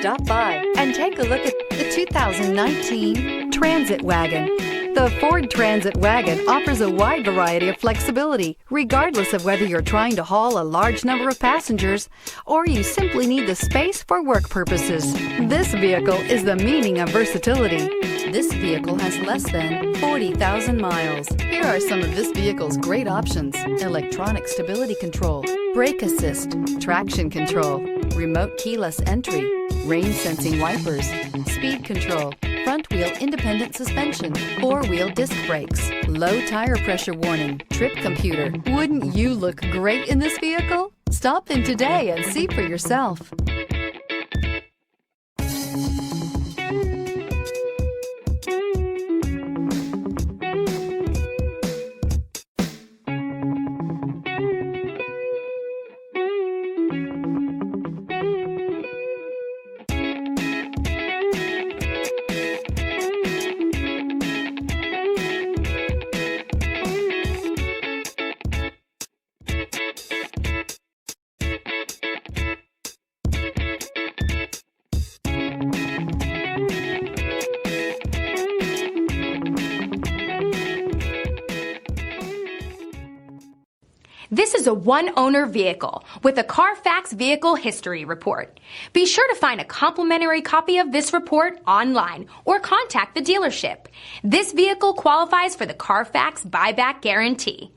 Stop by and take a look at the 2019 Transit Wagon. The Ford Transit Wagon offers a wide variety of flexibility, regardless of whether you're trying to haul a large number of passengers or you simply need the space for work purposes. This vehicle is the meaning of versatility. This vehicle has less than 40,000 miles. Here are some of this vehicle's great options: electronic stability control, brake assist, traction control, remote keyless entry, rain sensing wipers, speed control, front wheel independent suspension, four-wheel disc brakes, low tire pressure warning, trip computer. Wouldn't you look great in this vehicle? Stop in today and see for yourself. This is a one-owner vehicle with a CARFAX Vehicle History Report. Be sure to find a complimentary copy of this report online or contact the dealership. This vehicle qualifies for the CARFAX Buyback Guarantee.